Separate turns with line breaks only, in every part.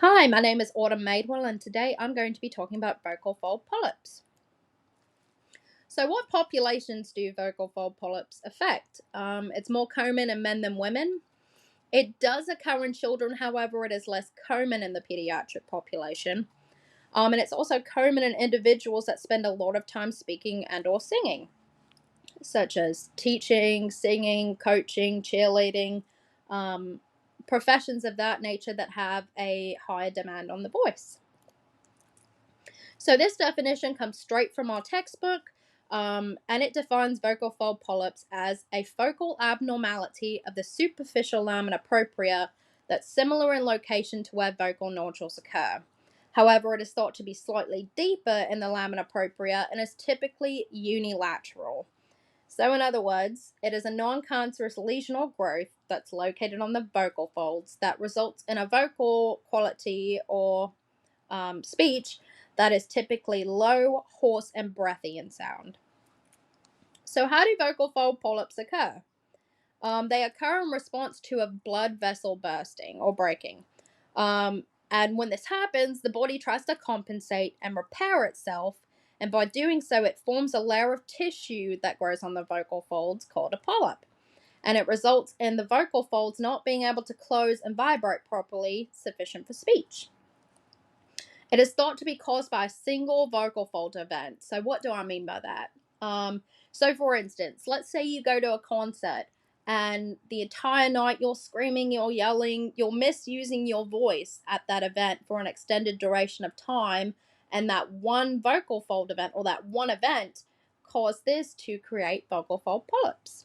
Hi, my name is Autumn Madewell, and today I'm going to be talking about vocal fold polyps. So, what populations do vocal fold polyps affect? It's more common in men than women. It does occur in children, however, it is less common in the pediatric population. And it's also common in individuals that spend a lot of time speaking and/or singing, such as teaching, singing, coaching, cheerleading, um, professions of that nature that have a higher demand on the voice. So this definition comes straight from our textbook, and it defines vocal fold polyps as a focal abnormality of the superficial lamina propria that's similar in location to where vocal nodules occur. However, it is thought to be slightly deeper in the lamina propria and is typically unilateral. So, in other words, it is a non cancerous lesional growth that's located on the vocal folds that results in a vocal quality or speech that is typically low, hoarse, and breathy in sound. So, how do vocal fold polyps occur? They occur in response to a blood vessel bursting or breaking. And when this happens, the body tries to compensate and repair itself. And by doing so, it forms a layer of tissue that grows on the vocal folds called a polyp. And it results in the vocal folds not being able to close and vibrate properly, sufficient for speech. It is thought to be caused by a single vocal fold event. So, what do I mean by that? So, for instance, let's say you go to a concert and the entire night you're screaming, you're yelling, you're misusing your voice at that event for an extended duration of time, and that one vocal fold event or that one event caused this to create vocal fold polyps.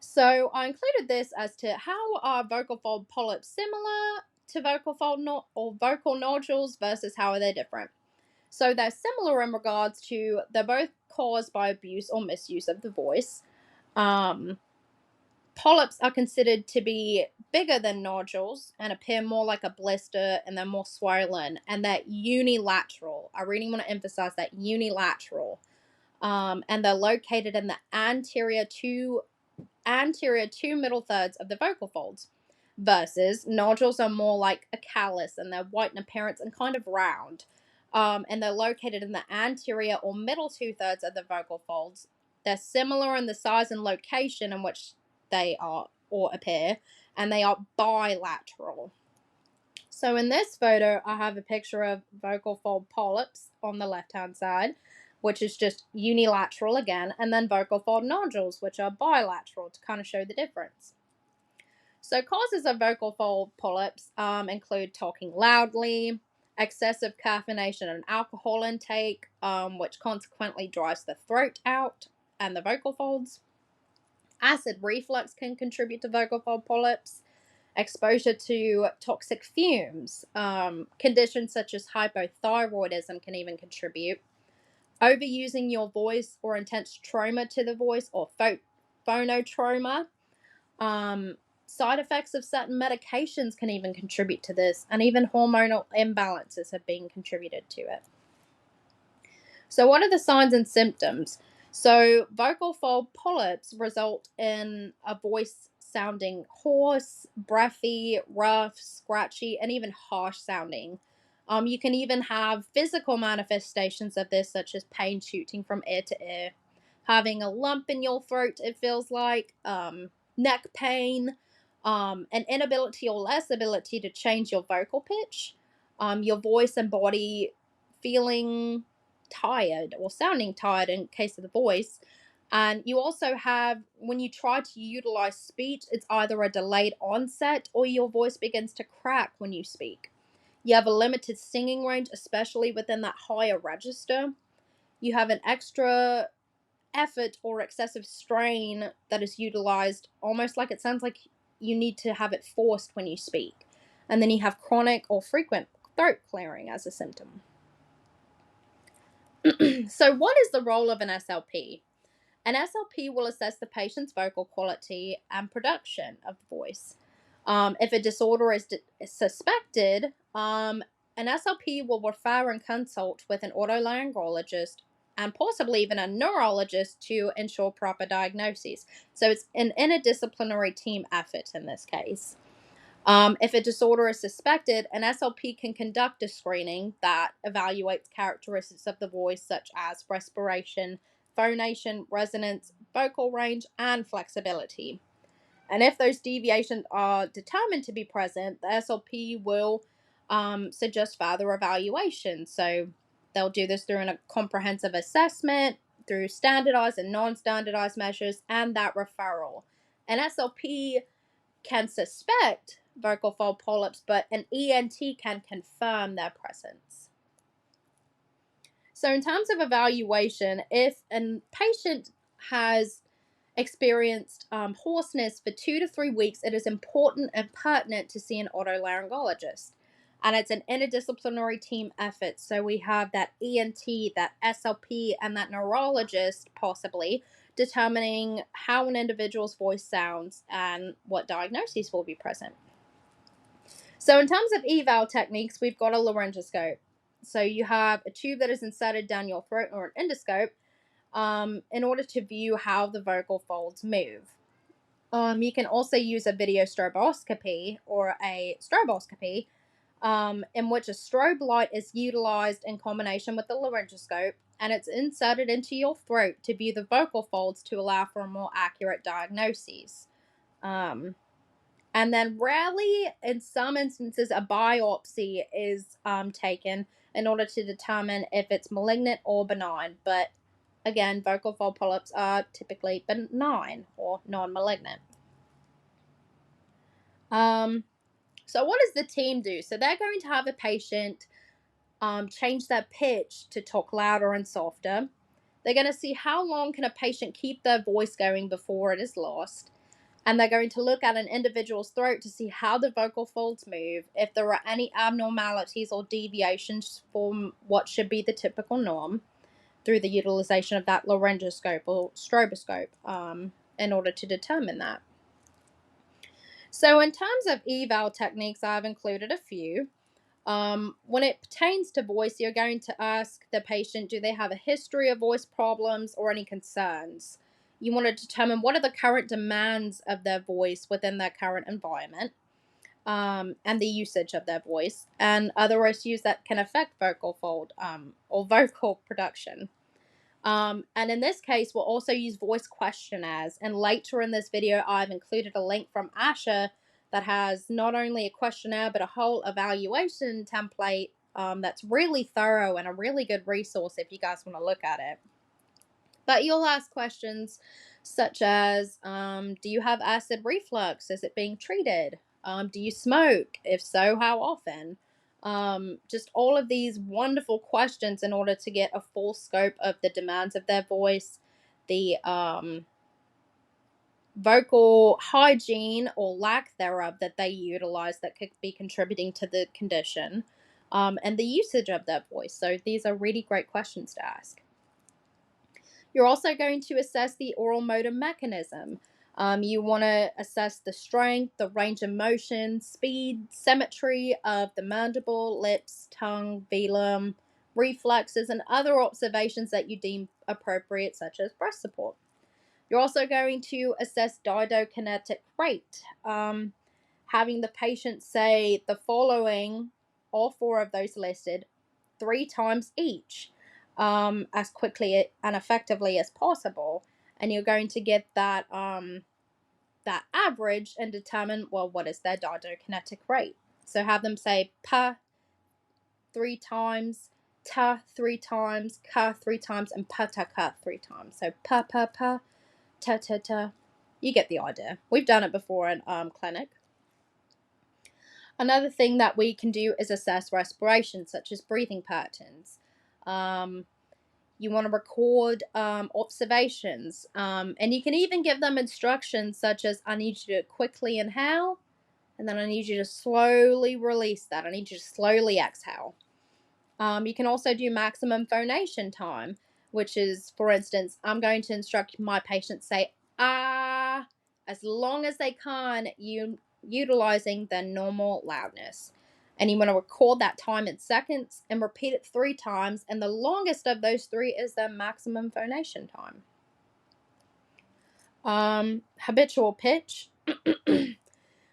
So I included this as to how are vocal fold polyps similar to vocal fold or vocal nodules versus how are they different. So they're similar in regards to they're both caused by abuse or misuse of the voice. Um, Polyps are considered to be bigger than nodules and appear more like a blister, and they're more swollen and they're unilateral. I really want to emphasize that unilateral. And they're located in the anterior two middle thirds of the vocal folds, versus nodules are more like a callus and they're white in appearance and kind of round. And they're located in the anterior or middle two thirds of the vocal folds. They're similar in the size and location in which they are or appear, and they are bilateral. So in this photo, I have a picture of vocal fold polyps on the left-hand side, which is just unilateral again, and then vocal fold nodules, which are bilateral to kind of show the difference. So causes of vocal fold polyps include talking loudly, excessive caffeination and alcohol intake, which consequently dries the throat out and the vocal folds. Acid reflux can contribute to vocal fold polyps. Exposure to toxic fumes, conditions such as hypothyroidism can even contribute. Overusing your voice or intense trauma to the voice or phonotrauma. Side effects of certain medications can even contribute to this, and even hormonal imbalances have been contributed to it. So, what are the signs and symptoms? So, vocal fold polyps result in a voice sounding hoarse, breathy, rough, scratchy, and even harsh sounding. You can even have physical manifestations of this, such as pain shooting from ear to ear, having a lump in your throat, it feels like, neck pain, an inability or less ability to change your vocal pitch, your voice and body feeling tired or sounding tired in case of the voice. And you also have, when you try to utilize speech, it's either a delayed onset or your voice begins to crack when you speak. You have a limited singing range, especially within that higher register. You have an extra effort or excessive strain that is utilized, almost like it sounds like you need to have it forced when you speak. And then you have chronic or frequent throat clearing as a symptom. So, what is the role of an SLP? An SLP will assess the patient's vocal quality and production of the voice. If a disorder is suspected, an SLP will refer and consult with an otolaryngologist and possibly even a neurologist to ensure proper diagnosis. So it's an interdisciplinary team effort in this case. If a disorder is suspected, an SLP can conduct a screening that evaluates characteristics of the voice, such as respiration, phonation, resonance, vocal range, and flexibility. And if those deviations are determined to be present, the SLP will suggest further evaluation. So they'll do this through a comprehensive assessment, through standardized and non standardized measures, and that referral. An SLP can suspect vocal fold polyps, but an ENT can confirm their presence. So, in terms of evaluation, if a patient has experienced hoarseness for 2 to 3 weeks, it is important and pertinent to see an otolaryngologist. And it's an interdisciplinary team effort. So we have that ENT, that SLP, and that neurologist possibly determining how an individual's voice sounds and what diagnoses will be present. So, in terms of eval techniques, we've got a laryngoscope. So, you have a tube that is inserted down your throat, or an endoscope, in order to view how the vocal folds move. You can also use a video stroboscopy or a stroboscopy, in which a strobe light is utilized in combination with the laryngoscope, and it's inserted into your throat to view the vocal folds to allow for a more accurate diagnosis. And then, rarely, in some instances, a biopsy is taken in order to determine if it's malignant or benign. But again, vocal fold polyps are typically benign or non-malignant. So what does the team do? So they're going to have the patient change their pitch to talk louder and softer. They're going to see how long can a patient keep their voice going before it is lost. And they're going to look at an individual's throat to see how the vocal folds move, if there are any abnormalities or deviations from what should be the typical norm, through the utilization of that laryngoscope or stroboscope, in order to determine that. So, in terms of eval techniques, I've included a few. When it pertains to voice, you're going to ask the patient, do they have a history of voice problems or any concerns? You want to determine what are the current demands of their voice within their current environment, and the usage of their voice, and other issues that can affect vocal fold or vocal production. And in this case, we'll also use voice questionnaires. And later in this video, I've included a link from Asha that has not only a questionnaire, but a whole evaluation template that's really thorough and a really good resource if you guys want to look at it. But you'll ask questions such as, do you have acid reflux? Is it being treated? Do you smoke? If so, how often? Just all of these wonderful questions in order to get a full scope of the demands of their voice, the vocal hygiene or lack thereof that they utilize that could be contributing to the condition, and the usage of their voice. So these are really great questions to ask. You're also going to assess the oral motor mechanism. You want to assess the strength, the range of motion, speed, symmetry of the mandible, lips, tongue, velum, reflexes, and other observations that you deem appropriate, such as breast support. You're also going to assess diadokinetic rate, having the patient say the following, all four of those listed, 3 times each, as quickly and effectively as possible. And you're going to get that that average and determine, well, what is their diadokinetic rate. So have them say pa 3 times, ta 3 times, ka 3 times, and pa ta ka 3 times. So pa pa pa, ta ta ta. You get the idea. We've done it before in clinic. Another thing that we can do is assess respiration, such as breathing patterns. You want to record observations, and you can even give them instructions such as, I need you to quickly inhale, and then I need you to slowly release that. I need you to slowly exhale. You can also do maximum phonation time, which is, for instance, I'm going to instruct my patients say ah as long as they can, utilizing their normal loudness. And you want to record that time in seconds and repeat it 3 times, and the longest of those 3 is their maximum phonation time. Habitual pitch.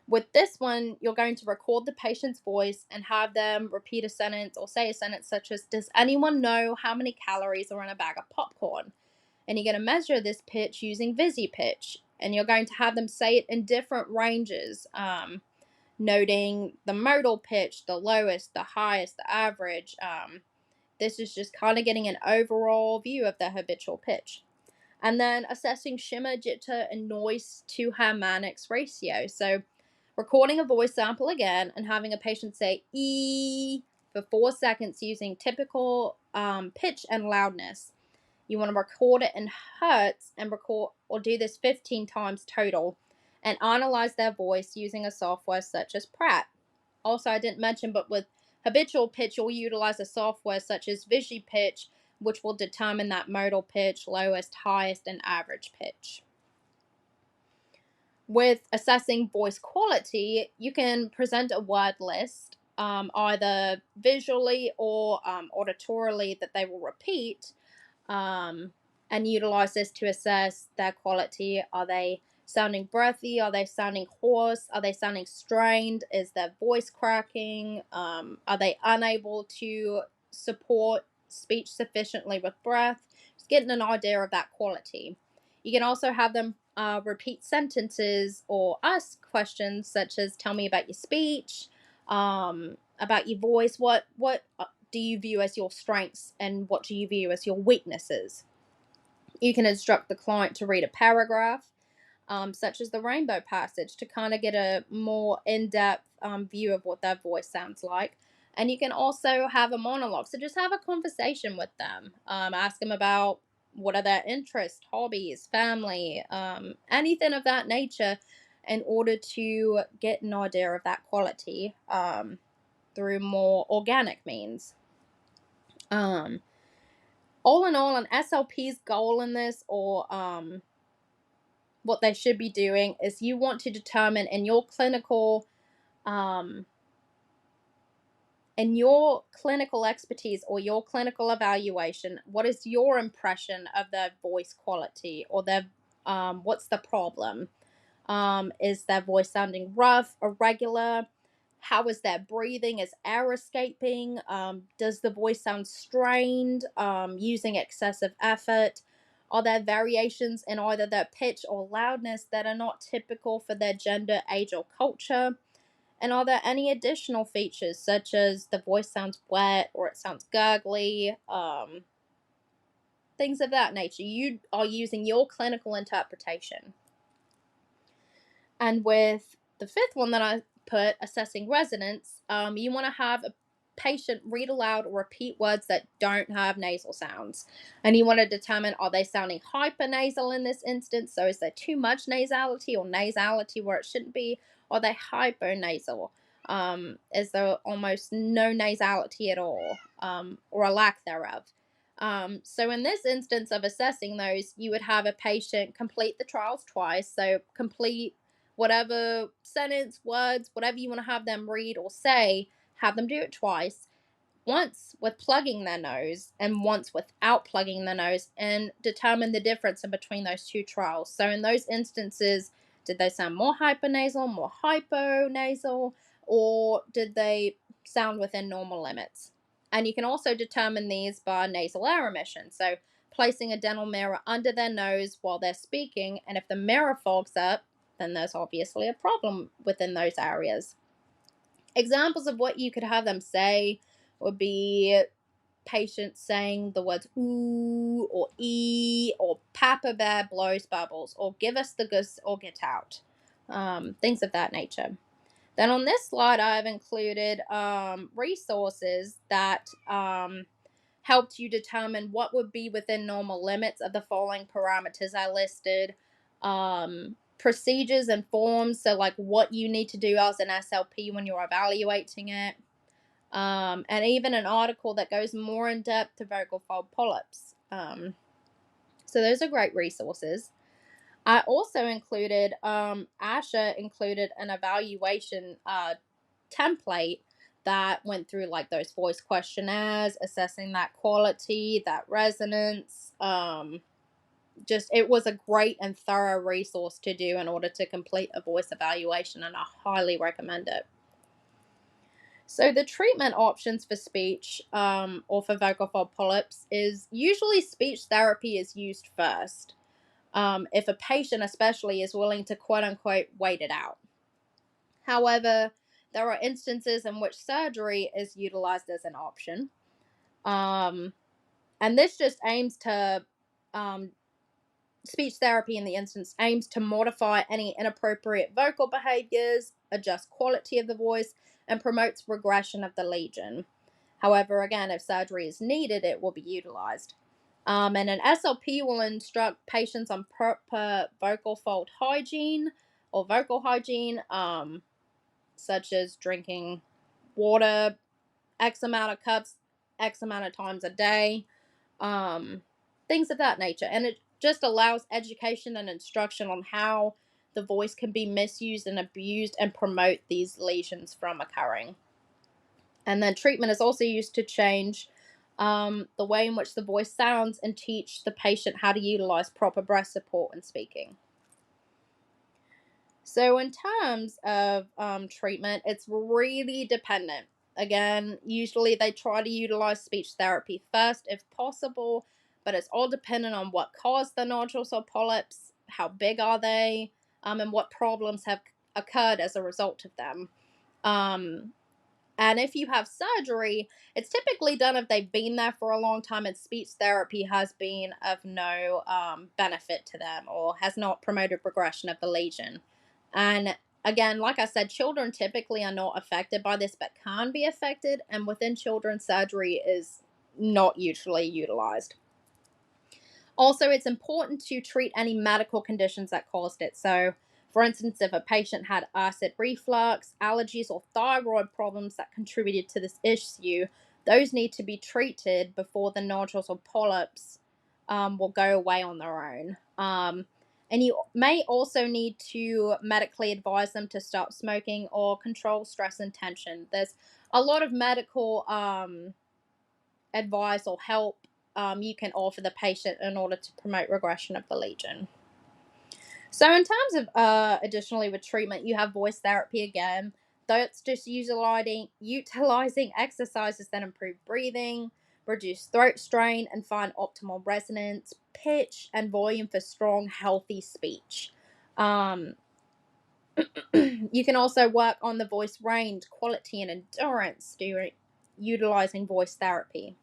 With this one, you're going to record the patient's voice and have them repeat a sentence or say a sentence such as, "Does anyone know how many calories are in a bag of popcorn?" And you're going to measure this pitch using Visi pitch. And you're going to have them say it in different ranges, noting the modal pitch, the lowest, the highest, the average. This is just kind of getting an overall view of the habitual pitch. And then assessing shimmer, jitter, and noise to harmonics ratio. So recording a voice sample again and having a patient say "e" for 4 seconds using typical pitch and loudness. You want to record it in hertz and record or do this 15 times total and analyze their voice using a software such as Pratt. Also, I didn't mention, but with habitual pitch, you'll utilize a software such as Visi pitch, which will determine that modal pitch, lowest, highest, and average pitch. With assessing voice quality, you can present a word list, either visually or auditorily, that they will repeat, and utilize this to assess their quality. Are they sounding breathy? Are they sounding hoarse? Are they sounding strained? Is their voice cracking? Are they unable to support speech sufficiently with breath? Just getting an idea of that quality. You can also have them repeat sentences or ask questions such as, "Tell me about your speech, about your voice. What do you view as your strengths and what do you view as your weaknesses?" You can instruct the client to read a paragraph, such as the rainbow passage, to kind of get a more in-depth view of what their voice sounds like. And you can also have a monologue. So just have a conversation with them. Ask them about what are their interests, hobbies, family, anything of that nature, in order to get an idea of that quality through more organic means. All in all, an SLP's goal in this, or what they should be doing, is you want to determine in your clinical expertise or your clinical evaluation, what is your impression of their voice quality, or their what's the problem? Is their voice sounding rough, irregular? How is their breathing? Is air escaping? Does the voice sound strained, using excessive effort? Are there variations in either their pitch or loudness that are not typical for their gender, age, or culture? And are there any additional features, such as the voice sounds wet or it sounds gurgly? Things of that nature. You are using your clinical interpretation. And with the fifth one that I put, assessing resonance, you want to have a patient read aloud or repeat words that don't have nasal sounds. And you want to determine, are they sounding hypernasal in this instance? So is there too much nasality or nasality where it shouldn't be? Are they hyponasal? Is there almost no nasality at all, or a lack thereof? So in this instance of assessing those, you would have a patient complete the trials twice. So complete whatever sentence, words, whatever you want to have them read or say, have them do it twice. Once with plugging their nose and once without plugging their nose, and determine the difference in between those two trials. So in those instances, did they sound more hypernasal, more hyponasal, or did they sound within normal limits? And you can also determine these by nasal air emission. So placing a dental mirror under their nose while they're speaking, and if the mirror fogs up, then there's obviously a problem within those areas. Examples of what you could have them say would be patients saying the words "ooh" or "ee" or "Papa Bear blows bubbles" or "give us the gus" or "get out." Things of that nature. Then on this slide, I've included resources that helped you determine what would be within normal limits of the following parameters I listed. Procedures and forms, so like what you need to do as an SLP when you're evaluating it. And even an article that goes more in depth to vocal fold polyps. So those are great resources. I also included, ASHA included an evaluation template that went through like those voice questionnaires, assessing that quality, that resonance, just it was a great and thorough resource to do in order to complete a voice evaluation, and I highly recommend it. So the treatment options for speech or for vocal fold polyps is usually speech therapy is used first, if a patient especially is willing to quote unquote wait it out. However, there are instances in which surgery is utilized as an option. Um, and this just aims to, um, speech therapy in the instance aims to modify any inappropriate vocal behaviors, adjust quality of the voice, and promotes regression of the lesion. However, again, if surgery is needed, it will be utilized. And an SLP will instruct patients on proper vocal fold hygiene or vocal hygiene, such as drinking water X amount of cups, X amount of times a day, um, things of that nature. And it just allows education and instruction on how the voice can be misused and abused and promote these lesions from occurring. And then treatment is also used to change the way in which the voice sounds and teach the patient how to utilize proper breath support when speaking. So, in terms of treatment, it's really dependent. Again, usually they try to utilize speech therapy first if possible, but it's all dependent on what caused the nodules or polyps, how big are they, and what problems have occurred as a result of them. Um, and if you have surgery, it's typically done if they've been there for a long time and speech therapy has been of no benefit to them or has not promoted progression of the lesion. And again, like I said, children typically are not affected by this but can be affected. And within children, surgery is not usually utilized. Also, it's important to treat any medical conditions that caused it. So, for instance, if a patient had acid reflux, allergies, or thyroid problems that contributed to this issue, those need to be treated before the nodules or polyps will go away on their own. And you may also need to medically advise them to stop smoking or control stress and tension. There's a lot of medical advice or help you can offer the patient in order to promote regression of the lesion. So, in terms of additionally with treatment, you have voice therapy again. That's just utilizing exercises that improve breathing, reduce throat strain, and find optimal resonance, pitch, and volume for strong, healthy speech. Um, you can also work on the voice range, quality, and endurance during utilizing voice therapy.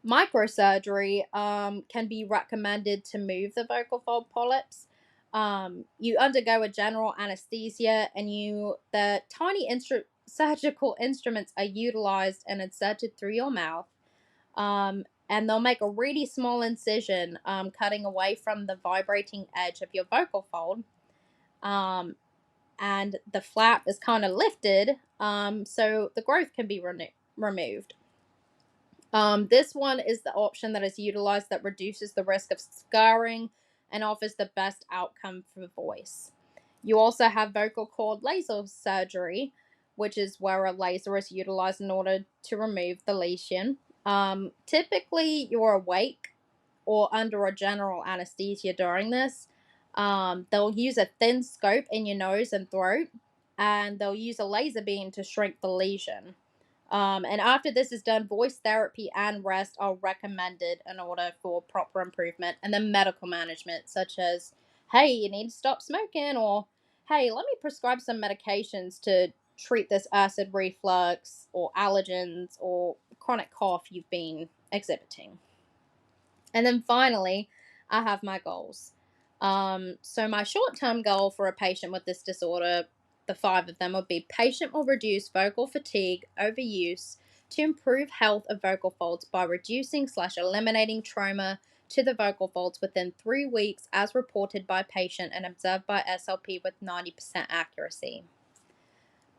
Microsurgery can be recommended to move the vocal fold polyps. You undergo a general anesthesia, and the tiny surgical instruments are utilized and inserted through your mouth. And they'll make a really small incision, cutting away from the vibrating edge of your vocal fold. Um, and the flap is kind of lifted, so the growth can be removed. This one is the option that is utilized that reduces the risk of scarring and offers the best outcome for voice. You also have vocal cord laser surgery, which is where a laser is utilized in order to remove the lesion. Typically, you're awake or under a general anesthesia during this. They'll use a thin scope in your nose and throat, and they'll use a laser beam to shrink the lesion. And after this is done, voice therapy and rest are recommended in order for proper improvement. And then medical management, such as, hey, you need to stop smoking, or hey, let me prescribe some medications to treat this acid reflux or allergens or chronic cough you've been exhibiting. And then finally, I have my goals. So my short-term goal for a patient with this disorder, the 5 of them, would be patient will reduce vocal fatigue, overuse to improve health of vocal folds by reducing/eliminating trauma to the vocal folds within 3 weeks as reported by patient and observed by SLP with 90% accuracy.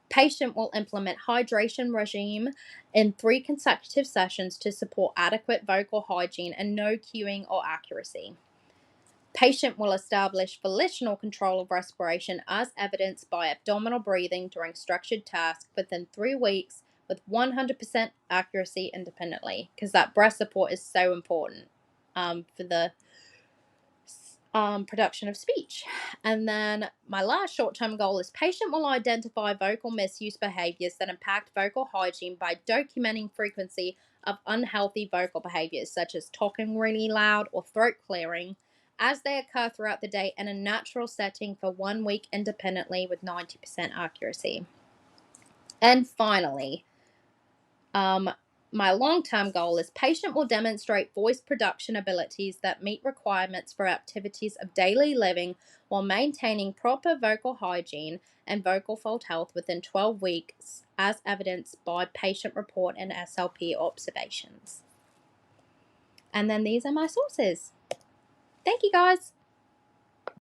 Patient will implement hydration regime in 3 consecutive sessions to support adequate vocal hygiene and no cueing or accuracy. Patient will establish volitional control of respiration as evidenced by abdominal breathing during structured tasks within 3 weeks with 100% accuracy independently, because that breath support is so important for the production of speech. And then my last short-term goal is patient will identify vocal misuse behaviors that impact vocal hygiene by documenting frequency of unhealthy vocal behaviors such as talking really loud or throat clearing as they occur throughout the day in a natural setting for 1 week independently with 90% accuracy. And finally, my long term goal is patient will demonstrate voice production abilities that meet requirements for activities of daily living while maintaining proper vocal hygiene and vocal fold health within 12 weeks, as evidenced by patient report and SLP observations. And then these are my sources. Thank you guys.